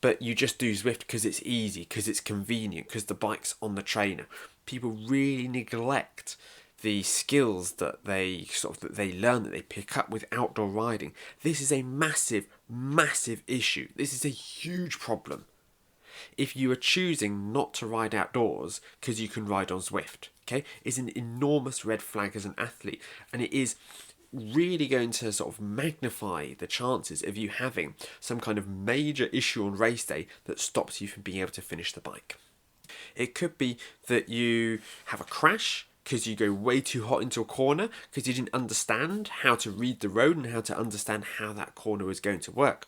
but you just do Zwift because it's easy, because it's convenient, because the bike's on the trainer. People really neglect the skills that they learn, that they pick up with outdoor riding. This is a massive issue. This is a huge problem. If you are choosing not to ride outdoors because you can ride on Zwift, okay, it's an enormous red flag as an athlete, and it is really going to sort of magnify the chances of you having some kind of major issue on race day that stops you from being able to finish the bike. It could be that you have a crash because you go way too hot into a corner because you didn't understand how to read the road and how to understand how that corner was going to work.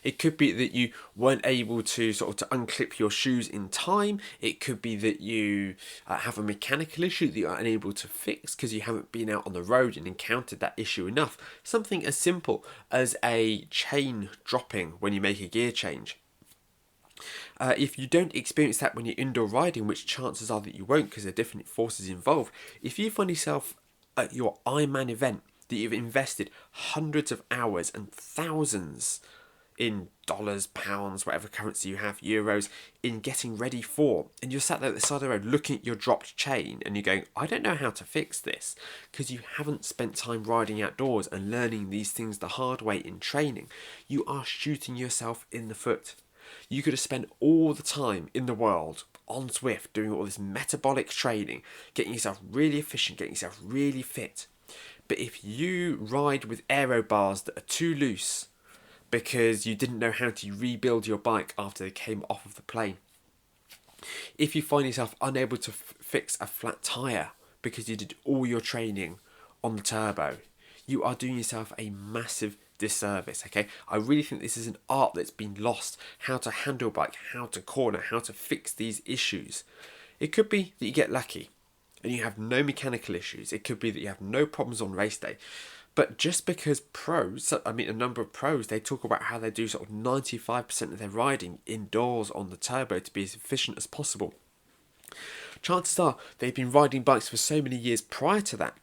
It could be that you weren't able to unclip your shoes in time. It could be that you have a mechanical issue that you're unable to fix because you haven't been out on the road and encountered that issue enough. Something as simple as a chain dropping when you make a gear change. If you don't experience that when you're indoor riding, which chances are that you won't because there are different forces involved, if you find yourself at your Ironman event that you've invested hundreds of hours and thousands in dollars, pounds, whatever currency you have, euros, in getting ready for, and you're sat there at the side of the road looking at your dropped chain and you're going, I don't know how to fix this, because you haven't spent time riding outdoors and learning these things the hard way in training, you are shooting yourself in the foot. You could have spent all the time in the world on Zwift doing all this metabolic training, getting yourself really efficient, getting yourself really fit. But if you ride with aero bars that are too loose because you didn't know how to rebuild your bike after they came off of the plane, if you find yourself unable to fix a flat tyre because you did all your training on the turbo, you are doing yourself a massive disservice, okay? I really think this is an art that's been lost, how to handle bike, how to corner, how to fix these issues. It could be that you get lucky and you have no mechanical issues. It could be that you have no problems on race day. But just because a number of pros, they talk about how they do sort of 95% of their riding indoors on the turbo to be as efficient as possible. Chances are they've been riding bikes for so many years prior to that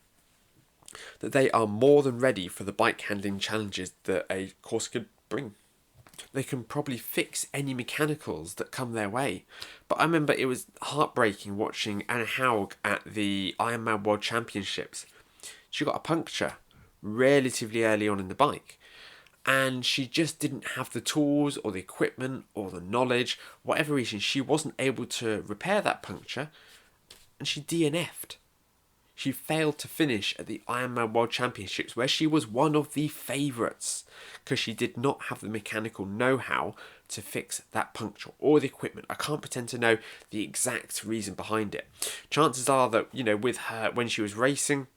they are more than ready for the bike handling challenges that a course could bring. They can probably fix any mechanicals that come their way. But I remember it was heartbreaking watching Anna Haug at the Ironman World Championships. She got a puncture relatively early on in the bike, and she just didn't have the tools or the equipment or the knowledge, whatever reason, she wasn't able to repair that puncture, and she DNF'd. She failed to finish at the Ironman World Championships, where she was one of the favourites, because she did not have the mechanical know-how to fix that puncture or the equipment. I can't pretend to know the exact reason behind it. Chances are that, with her, when she was racing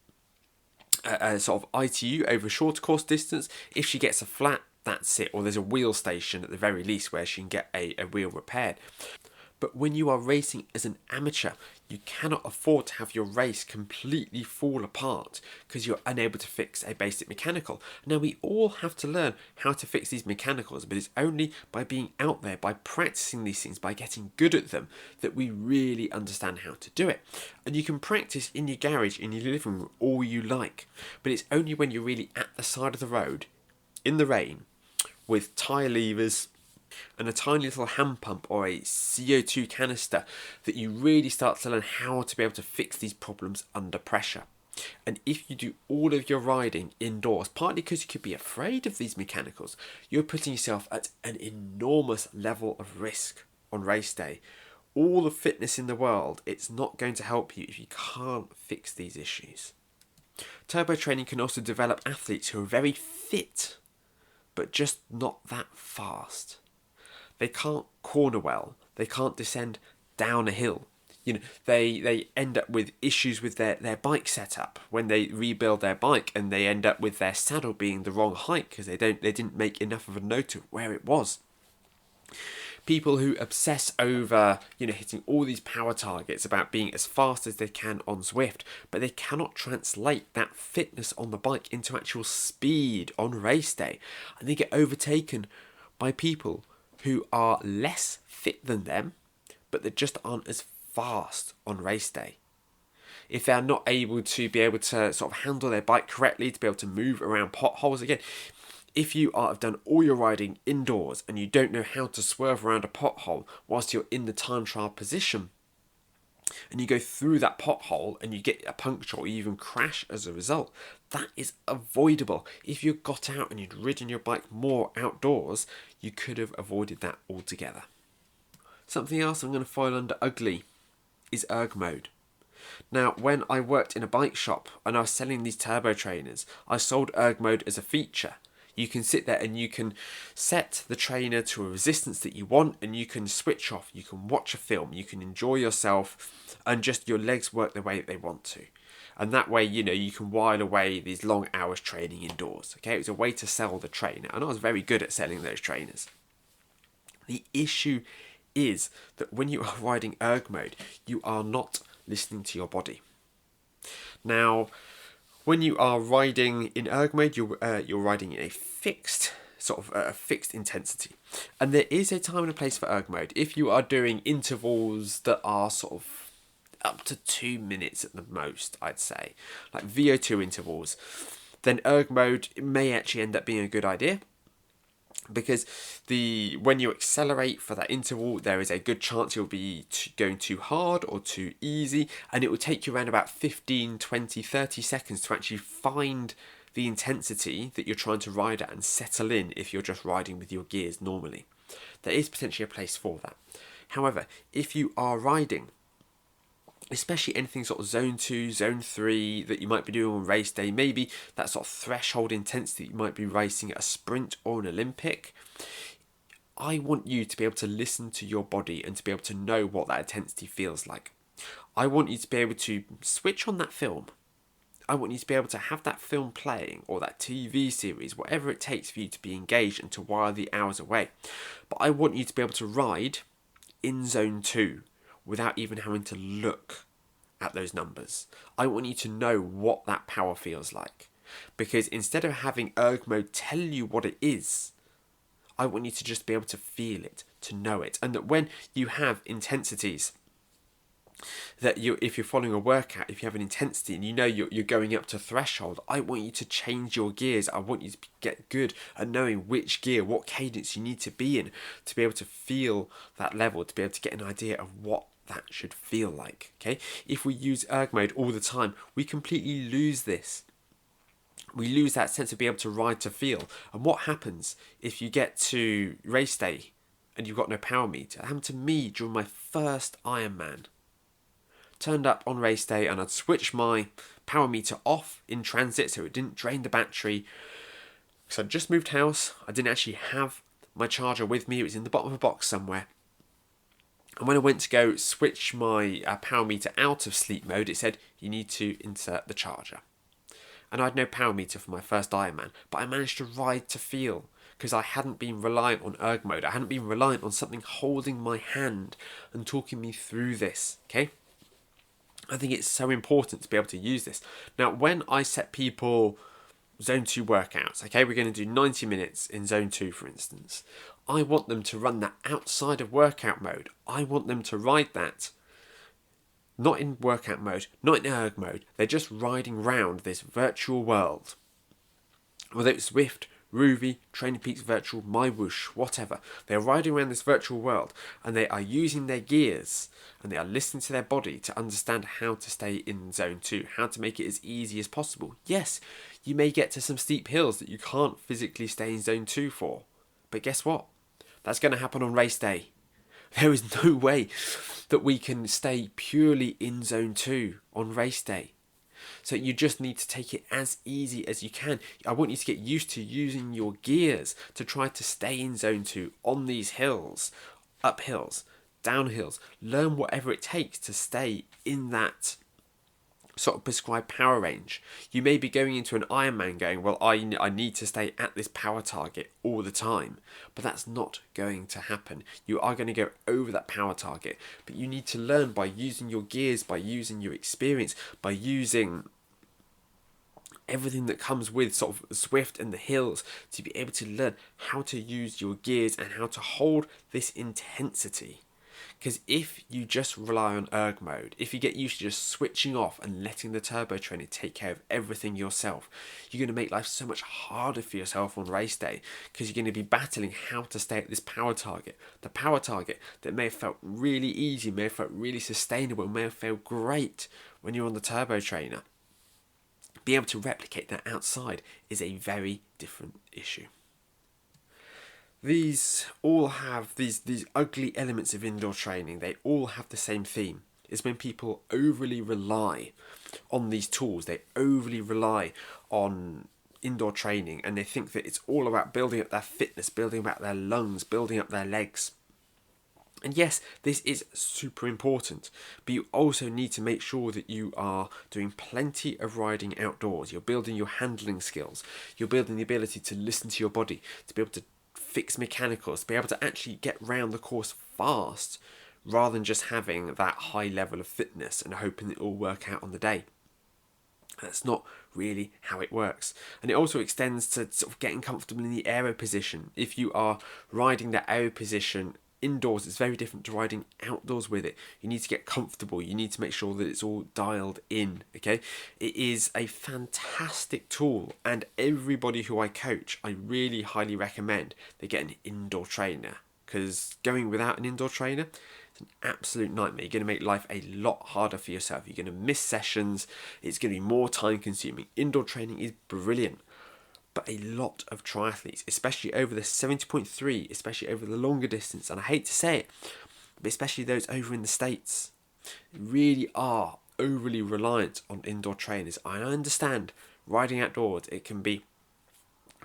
a sort of ITU over a shorter course distance, if she gets a flat, that's it. Or there's a wheel station at the very least where she can get a wheel repaired. But when you are racing as an amateur, you cannot afford to have your race completely fall apart because you're unable to fix a basic mechanical. Now, we all have to learn how to fix these mechanicals, but it's only by being out there, by practicing these things, by getting good at them, that we really understand how to do it. And you can practice in your garage, in your living room, all you like, but it's only when you're really at the side of the road, in the rain, with tyre levers and a tiny little hand pump or a CO2 canister, that you really start to learn how to be able to fix these problems under pressure. And if you do all of your riding indoors, partly because you could be afraid of these mechanicals, you're putting yourself at an enormous level of risk on race day. All the fitness in the world, it's not going to help you if you can't fix these issues. Turbo training can also develop athletes who are very fit, but just not that fast. They can't corner well. They can't descend down a hill. They end up with issues with their bike setup when they rebuild their bike, and they end up with their saddle being the wrong height because they didn't make enough of a note of where it was. People who obsess over, hitting all these power targets about being as fast as they can on Zwift, but they cannot translate that fitness on the bike into actual speed on race day. And they get overtaken by people who are less fit than them, but that just aren't as fast on race day. If they're not able to sort of handle their bike correctly, to be able to move around potholes again, if you have done all your riding indoors and you don't know how to swerve around a pothole whilst you're in the time trial position, and you go through that pothole and you get a puncture or you even crash as a result, that is avoidable. If you got out and you'd ridden your bike more outdoors, you could have avoided that altogether. Something else I'm going to file under ugly is erg mode. Now, when I worked in a bike shop and I was selling these turbo trainers, I sold erg mode as a feature. You can sit there and you can set the trainer to a resistance that you want, and you can switch off, you can watch a film, you can enjoy yourself, and just your legs work the way that they want to. And that way, you can while away these long hours training indoors. Okay, it was a way to sell the trainer, and I was very good at selling those trainers. The issue is that when you are riding erg mode, you are not listening to your body. Now, when you are riding in erg mode, you're riding in a fixed fixed intensity, and there is a time and a place for erg mode. If you are doing intervals that are sort of up to 2 minutes at the most, I'd say, like VO2 intervals, then erg mode may actually end up being a good idea. Because when you accelerate for that interval, there is a good chance you'll be going too hard or too easy, and it will take you around about 15, 20, 30 seconds to actually find the intensity that you're trying to ride at and settle in if you're just riding with your gears normally. There is potentially a place for that. However, if you are riding, especially anything sort of zone 2, zone 3 that you might be doing on race day, maybe that sort of threshold intensity you might be racing at a sprint or an Olympic, I want you to be able to listen to your body and to be able to know what that intensity feels like. I want you to be able to switch on that film. I want you to be able to have that film playing, or that TV series, whatever it takes for you to be engaged and to while the hours away. But I want you to be able to ride in zone 2 without even having to look at those numbers. I want you to know what that power feels like. Because instead of having erg mode tell you what it is, I want you to just be able to feel it, to know it. And that when you have intensities, that if you're following a workout, if you have an intensity and you're going up to threshold, I want you to change your gears. I want you to get good at knowing which gear, what cadence you need to be in to be able to feel that level, to be able to get an idea of what that should feel like. Okay, if we use erg mode all the time, we completely lose this. We lose that sense of being able to ride to feel. And what happens if you get to race day and you've got no power meter? It happened to me during my first Ironman. turned up on race day and I'd switch my power meter off in transit so it didn't drain the battery. So I'd just moved house, I didn't actually have my charger with me, it was in the bottom of a box somewhere. And when I went to go switch my power meter out of sleep mode, it said, you need to insert the charger. And I had no power meter for my first Ironman, but I managed to ride to feel because I hadn't been reliant on erg mode. I hadn't been reliant on something holding my hand and talking me through this, okay? I think it's so important to be able to use this. Now, when I set people zone 2 workouts, okay, we're going to do 90 minutes in zone 2, for instance. I want them to run that outside of workout mode. I want them to ride that not in workout mode, not in erg mode. They're just riding round this virtual world. Whether it's Zwift, Ruby, Training Peaks Virtual, MyWhoosh, whatever. They're riding around this virtual world and they are using their gears and they are listening to their body to understand how to stay in zone 2, how to make it as easy as possible. Yes, you may get to some steep hills that you can't physically stay in zone 2 for. But guess what? That's going to happen on race day. There is no way that we can stay purely in zone 2 on race day. So you just need to take it as easy as you can. I want you to get used to using your gears to try to stay in zone 2 on these hills, up hills, down hills. Learn whatever it takes to stay in that sort of prescribed power range. You may be going into an Ironman going, well, I need to stay at this power target all the time, but that's not going to happen. You are going to go over that power target, but you need to learn by using your gears, by using your experience, by using everything that comes with sort of Zwift and the hills to be able to learn how to use your gears and how to hold this intensity. Because if you just rely on erg mode, if you get used to just switching off and letting the turbo trainer take care of everything yourself, you're going to make life so much harder for yourself on race day because you're going to be battling how to stay at this power target. The power target that may have felt really easy, may have felt really sustainable, may have felt great when you're on the turbo trainer. Being able to replicate that outside is a very different issue. These all have these ugly elements of indoor training. They all have the same theme. It's when people overly rely on these tools. They overly rely on indoor training and they think that it's all about building up their fitness, building up their lungs, building up their legs. And yes, this is super important, but you also need to make sure that you are doing plenty of riding outdoors. You're building your handling skills. You're building the ability to listen to your body, to be able to fix mechanicals, to be able to actually get round the course fast rather than just having that high level of fitness and hoping it will work out on the day. That's not really how it works. And it also extends to sort of getting comfortable in the aero position. If you are riding that aero position indoors, it's very different to riding outdoors with it. You need to get comfortable. You need to make sure that it's all dialed in, okay? It is a fantastic tool, and everybody who I coach, I really highly recommend they get an indoor trainer, because going without an indoor trainer, it's an absolute nightmare. You're going to make life a lot harder for yourself. You're going to miss sessions. It's going to be more time consuming. Indoor training is brilliant. But a lot of triathletes, especially over the 70.3, especially over the longer distance, and I hate to say it, but especially those over in the States, really are overly reliant on indoor trainers. I understand riding outdoors, it can be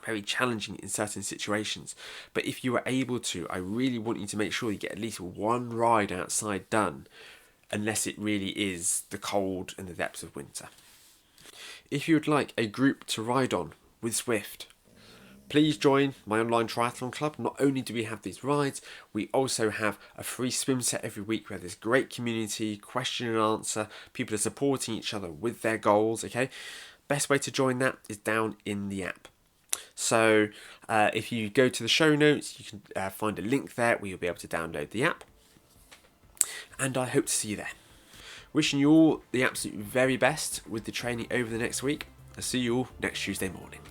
very challenging in certain situations, but if you are able to, I really want you to make sure you get at least one ride outside done, unless it really is the cold and the depths of winter. If you would like a group to ride on with Zwift, please join my online triathlon club. Not only do we have these rides, we also have a free swim set every week where there's great community, question and answer, people are supporting each other with their goals, okay? Best way to join that is down in the app. So if you go to the show notes, you can find a link there where you'll be able to download the app. And I hope to see you there. Wishing you all the absolute very best with the training over the next week. I'll see you all next Tuesday morning.